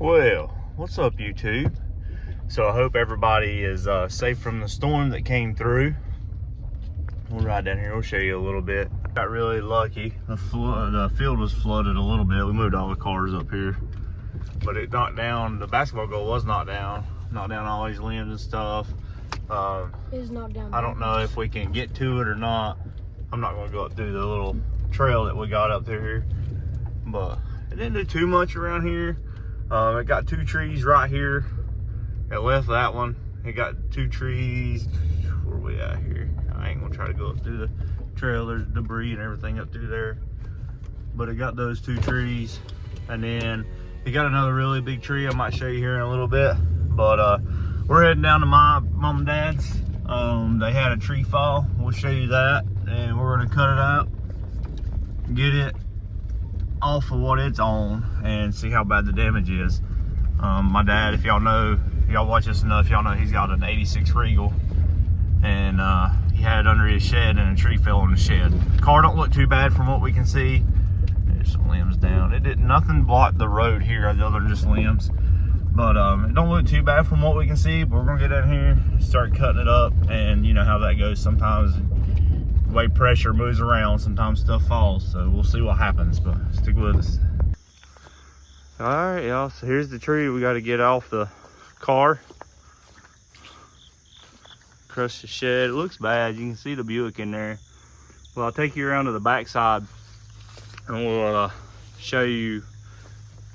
Well, what's up, YouTube? So I hope everybody is safe from the storm that came through. We'll ride down here, we'll show you a little bit. Got really lucky. The field was flooded a little bit. We moved all the cars up here. But it knocked down, the basketball goal was knocked down all these limbs and stuff. It's knocked down. I don't know if we can get to it or not. I'm not gonna go up through the little trail that we got up through here. But it didn't do too much around here. It got two trees right here. It left that one. It got two trees. Where are we at here? I ain't gonna try to go up through the trail. There's debris and everything up through there. But it got those two trees. And then it got another really big tree. I might show you here in a little bit. But we're heading down to my mom and dad's. They had a tree fall. We'll show you that. And we're gonna cut it out, get it off of what it's on, and see how bad the damage is. My dad, if y'all know, y'all watch this enough, y'all know he's got an 86 Regal, and he had it under his shed and a tree fell on the shed. The car don't look too bad from what we can see. There's some limbs down. It didn't, nothing blocked the road here other than just limbs. But it don't look too bad from what we can see, but we're gonna get down here, start cutting it up, and you know how that goes. Sometimes the way pressure moves around, sometimes stuff falls, so we'll see what happens, but stick with us. All right, y'all, so here's the tree we got to get off the car. Crushed the shed. It looks bad. You can see the Buick in there. Well, I'll take you around to the back side and we'll show you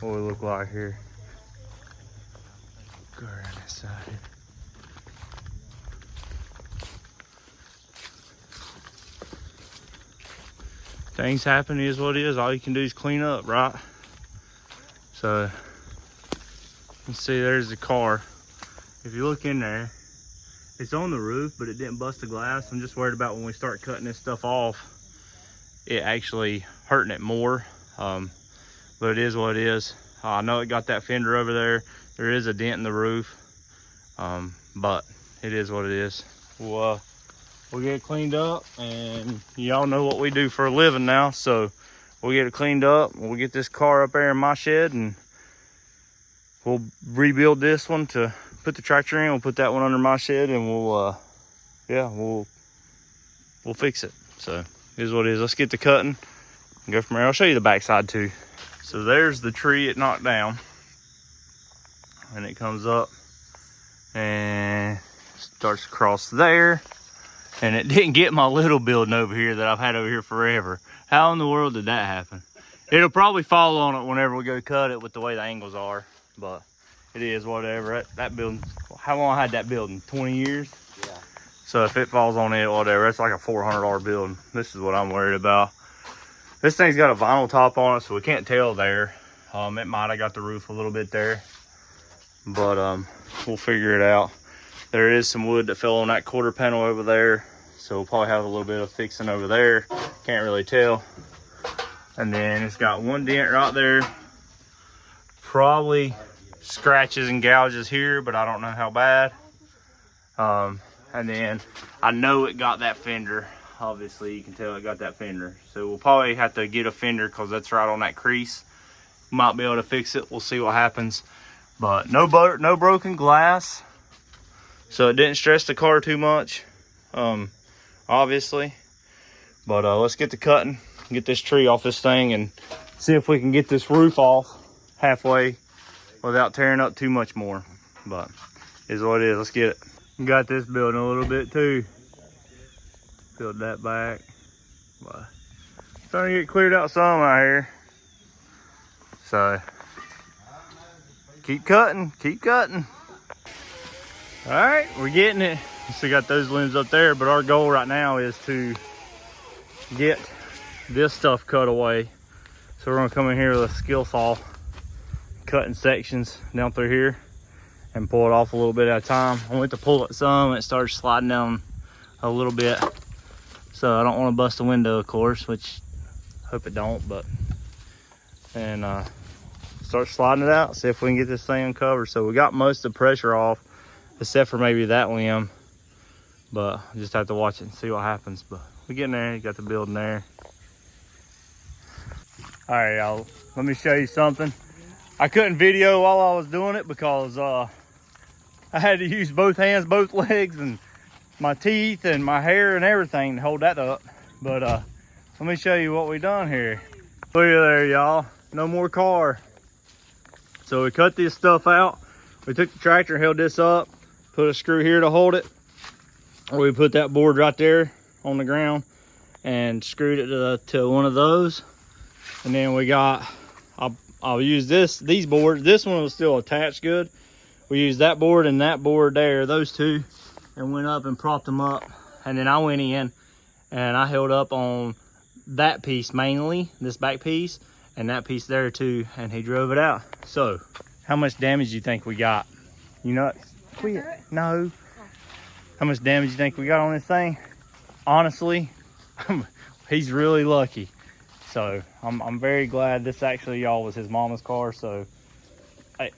what we look like here. Go around this side here. Things happen, is what it is. All you can do is clean up, right? So, you can see there's the car. If you look in there, it's on the roof, but it didn't bust the glass. I'm just worried about when we start cutting this stuff off, it actually hurting it more. But it is what it is. I know it got that fender over there. There is a dent in the roof, but it is what it is. We'll get it cleaned up, and y'all know what we do for a living now, so we'll get it cleaned up. We'll get this car up there in my shed, and we'll rebuild this one to put the tractor in. We'll put that one under my shed, and we'll fix it. So here's what it is. Let's get to cutting and go from there. I'll show you the backside too. So there's the tree it knocked down, and it comes up and starts across there. And it didn't get my little building over here that I've had over here forever. How in the world did that happen? It'll probably fall on it whenever we go cut it with the way the angles are, but it is whatever. That building, how long I had that building? 20 years? Yeah. So if it falls on it, whatever, it's like a $400 building. This is what I'm worried about. This thing's got a vinyl top on it, so we can't tell there. It might have got the roof a little bit there, but we'll figure it out. There is some wood that fell on that quarter panel over there, so we'll probably have a little bit of fixing over there. Can't really tell. And then it's got one dent right there. Probably scratches and gouges here, but I don't know how bad. And then I know it got that fender. Obviously, you can tell it got that fender. So we'll probably have to get a fender because that's right on that crease. Might be able to fix it. We'll see what happens. But no broken glass. So it didn't stress the car too much, obviously. But let's get to cutting, get this tree off this thing, and see if we can get this roof off halfway without tearing up too much more. But is what it is. Let's get it. Got this building a little bit too. Build that back. But starting to get cleared out some out here. So keep cutting, keep cutting. All right, we're getting it. Still got those limbs up there, but our goal right now is to get this stuff cut away. So we're gonna come in here with a skill saw, cutting sections down through here and pull it off a little bit at a time. I went to pull it some, and it started sliding down a little bit. So I don't want to bust the window, of course, which I hope it don't, but, and start sliding it out, see if we can get this thing uncovered. So we got most of the pressure off, except for maybe that limb, but I just have to watch it and see what happens. But we're getting there. You got the building there. All right, y'all, let me show you something. I couldn't video while I was doing it because I had to use both hands, both legs, and my teeth and my hair and everything to hold that up. But let me show you what we done here. Look at there, y'all. No more car. So we cut this stuff out. We took the tractor and held this up, put a screw here to hold it. Or we put that board right there on the ground and screwed it to one of those. And then we got, I'll use these boards. This one was still attached good. We used that board and that board there, those two, and went up and propped them up. And then I went in and I held up on that piece mainly, this back piece, and that piece there too, and he drove it out. So how much damage do you think we got? You know, no. How much damage do you think we got on this thing? Honestly, he's really lucky. So I'm very glad this actually, y'all, was his mama's car. So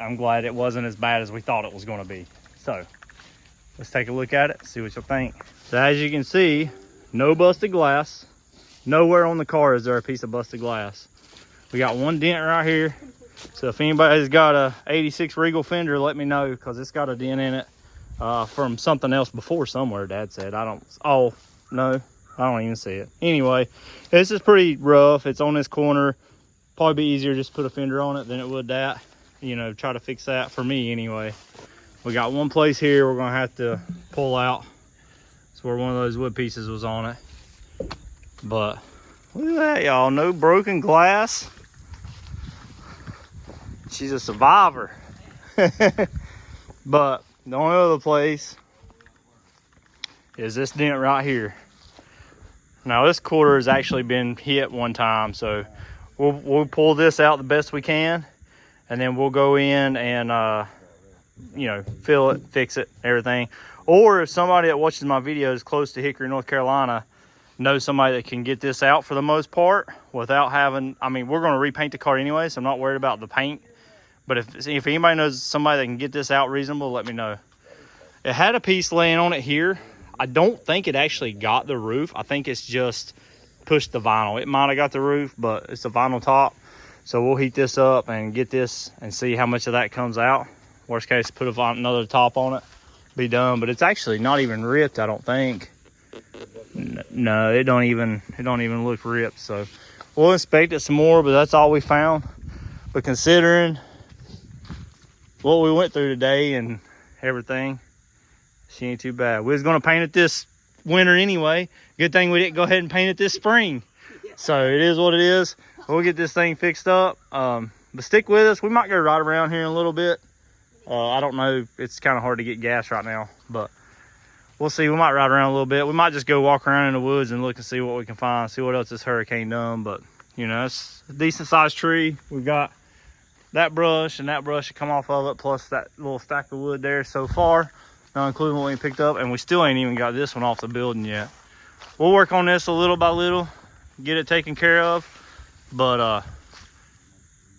I'm glad it wasn't as bad as we thought it was going to be. So let's take a look at it, see what you'll think. So as you can see, no busted glass. Nowhere on the car is there a piece of busted glass. We got one dent right here. So if anybody's got a 86 Regal fender, let me know, because it's got a dent in it from something else before somewhere, Dad said. Oh, no, I don't even see it. Anyway, this is pretty rough. It's on this corner. Probably be easier just to put a fender on it than it would that. You know, try to fix that for me anyway. We got one place here we're gonna have to pull out. It's where one of those wood pieces was on it. But look at that, y'all. No broken glass. She's a survivor. But the only other place is this dent right here. Now this quarter has actually been hit one time, so we'll pull this out the best we can, and then we'll go in and you know, fill it, fix it, everything. Or if somebody that watches my videos close to Hickory, North Carolina, knows somebody that can get this out for the most part without having, I mean, we're going to repaint the car anyway, so I'm not worried about the paint. But if anybody knows somebody that can get this out reasonable, let me know. It had a piece laying on it here. I don't think it actually got the roof. I think it's just pushed the vinyl. It might have got the roof, but it's a vinyl top. So we'll heat this up and get this and see how much of that comes out. Worst case, put another top on it, be done. But it's actually not even ripped, I don't think. No, it don't even look ripped. So we'll inspect it some more, but that's all we found. But considering what we went through today and everything, she ain't too bad. We was gonna paint it this winter anyway. Good thing we didn't go ahead and paint it this spring. So it is what it is. We'll get this thing fixed up. But stick with us. We might go right around here in a little bit. I don't know. It's kind of hard to get gas right now, but we'll see. We might ride around a little bit. We might just go walk around in the woods and look and see what we can find, see what else this hurricane done. But, you know, it's a decent sized tree. We've got that brush and that brush to come off of it, plus that little stack of wood there so far, not including what we picked up. And we still ain't even got this one off the building yet. We'll work on this a little by little, get it taken care of, but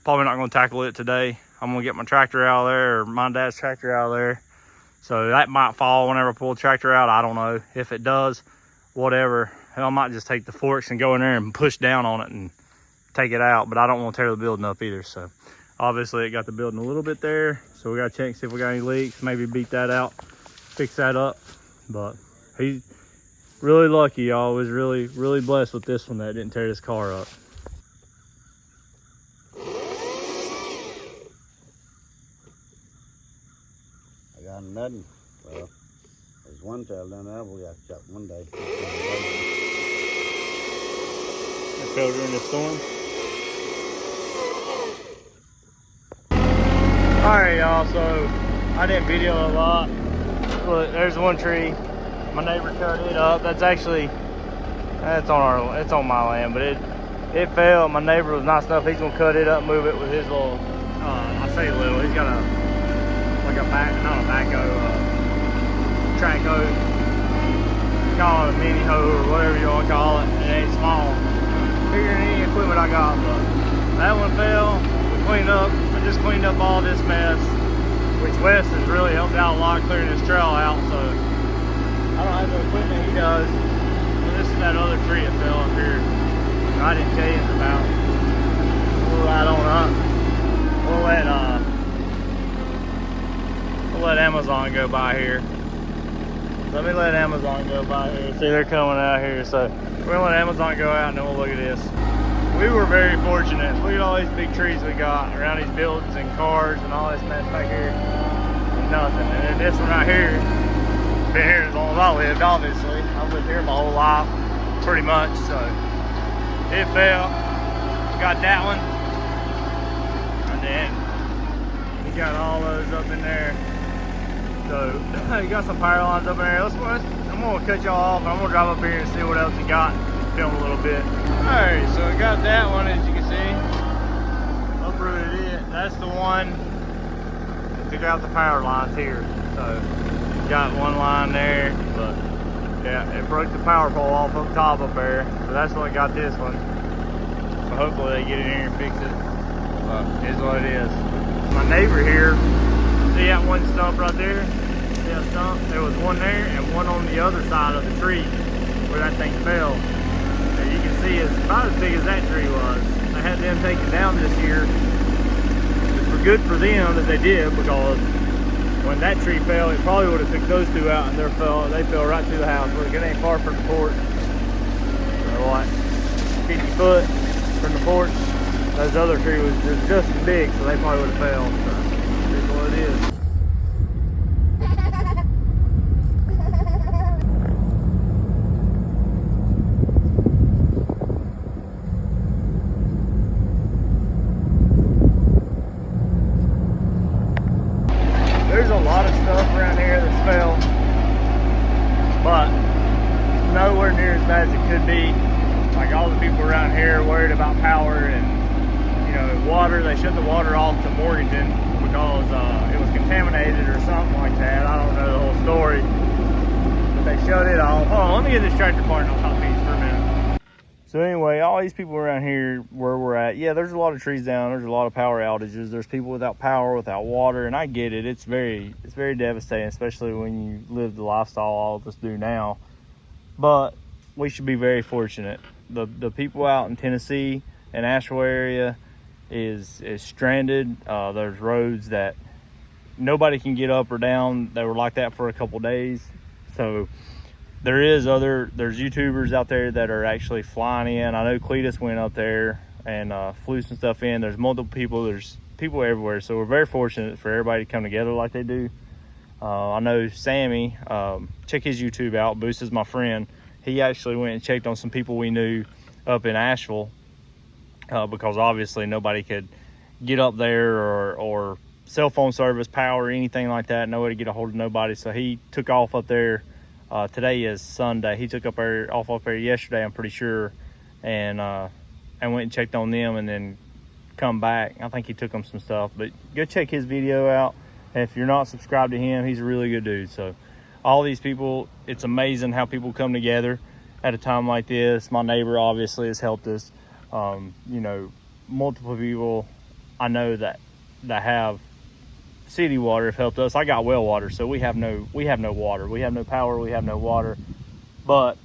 probably not going to tackle it today. I'm going to get my tractor out of there, or my dad's tractor out of there. So that might fall whenever I pull the tractor out. I don't know. If it does, whatever. I might just take the forks and go in there and push down on it and take it out. But I don't want to tear the building up either. So obviously it got the building a little bit there. So we got to check and see if we got any leaks. Maybe beat that out, fix that up. But he's really lucky, y'all. Was really, really blessed with this one that didn't tear this car up. Nothing. Well, there's one fell down there. We got shot one day. It fell during the storm. Alright, y'all, so I didn't video a lot. Look, there's one tree. My neighbor cut it up. That's actually, it's on my land, but it fell. My neighbor was nice enough. He's gonna cut it up, move it with his little, I say little, he's got not a backhoe, track hoe, call it a mini hoe or whatever you want to call it. It ain't small, bigger than any equipment I got, but that one fell. We cleaned up. I just cleaned up all this mess, which Wes has really helped out a lot clearing this trail out. So I don't have the equipment he does. But this is that other tree that fell up here I didn't tell you about. We'll ride on up. we'll let Amazon go by here. Let me let Amazon go by here. See, they're coming out here. So we're gonna let Amazon go out and then we'll look at this. We were very fortunate. Look at all these big trees we got around these buildings and cars and all this mess back here. Nothing. And then this one right here, been here as long as I lived, obviously. I've lived here my whole life, pretty much. So it fell. Got that one. And then we got all those up in there. So you got some power lines up in there. I'm gonna cut y'all off. I'm gonna drive up here and see what else you got. Film a little bit. Alright, so I got that one, as you can see. Uprooted it. That's the one that took out the power lines here. So got one line there, but yeah, it broke the power pole off up top up there. So that's what got this one. So hopefully they get in here and fix it. But it is what it is. My neighbor here, see that one stump right there? See that stump? There was one there and one on the other side of the tree where that thing fell. And you can see it's about as big as that tree was. I had them taken down this year. It's good for them that they did, because when that tree fell, it probably would have took those two out, and they fell right through the house. Look, it ain't far from the porch. So what, 50 foot from the porch? Those other tree was just as big, so they probably would have fell. So that's what it is. There's a lot of stuff around here that's fell, but nowhere near as bad as it could be. Like all the people around here are worried about power and, you know, water. They shut the water off to Morganton because it was contaminated or something like that. I don't know the whole story, but they shut it off. Hold on, let me get this tractor part and I'll talk to you for a minute. So anyway, all these people around here where we're at, yeah, there's a lot of trees down, there's a lot of power outages, there's people without power, without water, and I get it. It's very devastating, especially when you live the lifestyle all of us do now. But we should be very fortunate. The people out in Tennessee and Asheville area is stranded. There's roads that nobody can get up or down. They were like that for a couple days. So there's YouTubers out there that are actually flying in. I know Cletus went up there and flew some stuff in. There's multiple people. There's people everywhere. So we're very fortunate for everybody to come together like they do. I know Sammy, check his YouTube out. Boost is my friend. He actually went and checked on some people we knew up in Asheville because obviously nobody could get up there or cell phone service, power, anything like that. No way to get a hold of nobody. So he took off up there. Today is Sunday. He took off up there yesterday, I'm pretty sure, and went and checked on them and then come back. I think he took them some stuff, but go check his video out. And if you're not subscribed to him, he's a really good dude. So all these people, it's amazing how people come together at a time like this. My neighbor obviously has helped us. You know, multiple people I know that have city water have helped us. I got well water, so we have no water. We have no power, we have no water. But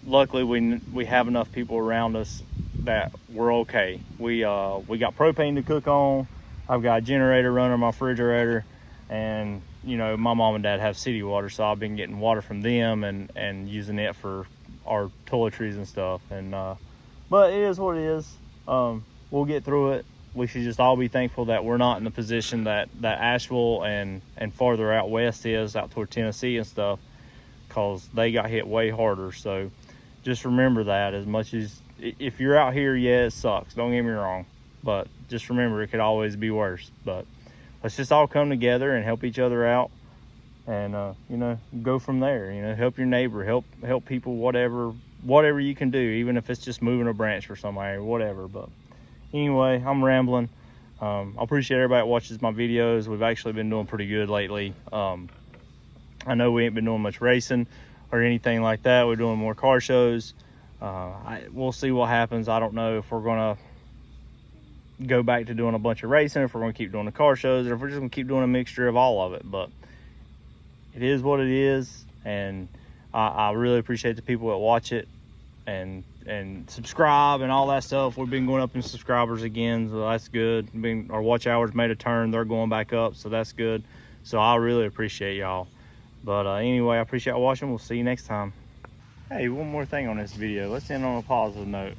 luckily we have enough people around us that we're okay. We got propane to cook on. I've got a generator running my refrigerator, and you know, my mom and dad have city water, so I've been getting water from them and using it for our toiletries and stuff. And but it is what it is. We'll get through it. We should just all be thankful that we're not in the position that Asheville and farther out west is, out toward Tennessee and stuff, because they got hit way harder. So just remember that. As much as if you're out here, yeah, it sucks, don't get me wrong, but just remember it could always be worse. But let's just all come together and help each other out, and you know, go from there. You know, help your neighbor, help people, whatever you can do, even if it's just moving a branch for somebody or whatever. But anyway, I'm rambling. I appreciate everybody that watches my videos. We've actually been doing pretty good lately. I know we ain't been doing much racing or anything like that. We're doing more car shows. We'll see what happens. I don't know if we're gonna go back to doing a bunch of racing, if we're gonna keep doing the car shows, or if we're just gonna keep doing a mixture of all of it. But it is what it is, and I really appreciate the people that watch it and and subscribe and all that stuff. We've been going up in subscribers again, so that's good. Our watch hours made a turn. They're going back up, so that's good. So I really appreciate y'all. But anyway, I appreciate y'all watching. We'll see you next time. Hey, one more thing on this video. Let's end on a positive note.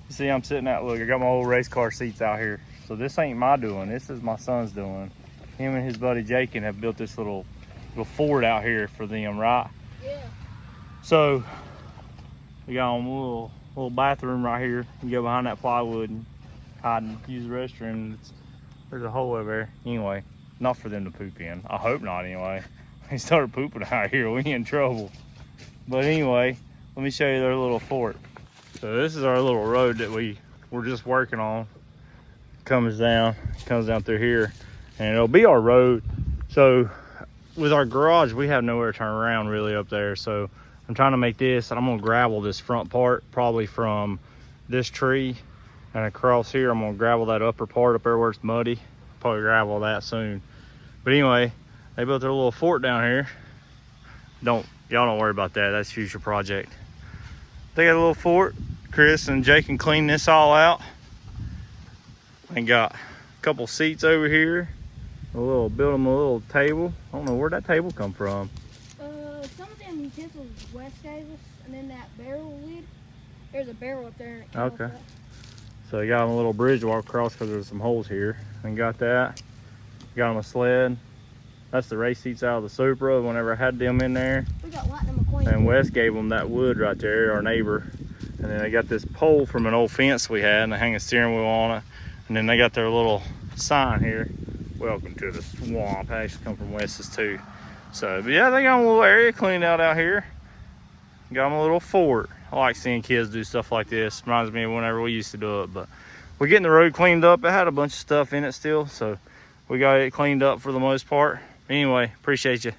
You see, I'm sitting out, look, I got my old race car seats out here. So this ain't my doing, this is my son's doing. Him and his buddy Jakin have built this little fort out here for them, right? Yeah. So we got a little bathroom right here. You can go behind that plywood and hide and use the restroom. There's a hole over there. Anyway, not for them to poop in. I hope not anyway. They started pooping out here, we in trouble. But anyway, let me show you their little fort. So this is our little road that we're just working on. Comes down through here, and it'll be our road. So with our garage, we have nowhere to turn around really up there. So I'm trying to make this, and I'm gonna gravel this front part, probably from this tree and across here. I'm gonna gravel that upper part up there where it's muddy. Probably gravel that soon. But anyway, they built their little fort down here. Y'all don't worry about that. That's a future project. They got a little fort. Chris and Jake can clean this all out. And got a couple seats over here. Build them a little table. I don't know where'd that table come from. Some of them utensils Wes gave us, and then that barrel lid. There's a barrel up there. And it came Okay. off that. So you got them a little bridge to walk across because there's some holes here. And got that. Got them a sled. That's the race seats out of the Supra whenever I had them in there. We got Lightning McQueen. And Wes gave them that wood right there, our neighbor. And then they got this pole from an old fence we had, and they hang a steering wheel on it. And then they got their little sign here. Welcome to the swamp. I actually come from Wes's too. So, but yeah, they got a little area cleaned out here. Got them a little fort. I like seeing kids do stuff like this. Reminds me of whenever we used to do it. But we're getting the road cleaned up. It had a bunch of stuff in it still. So we got it cleaned up for the most part. Anyway, appreciate you.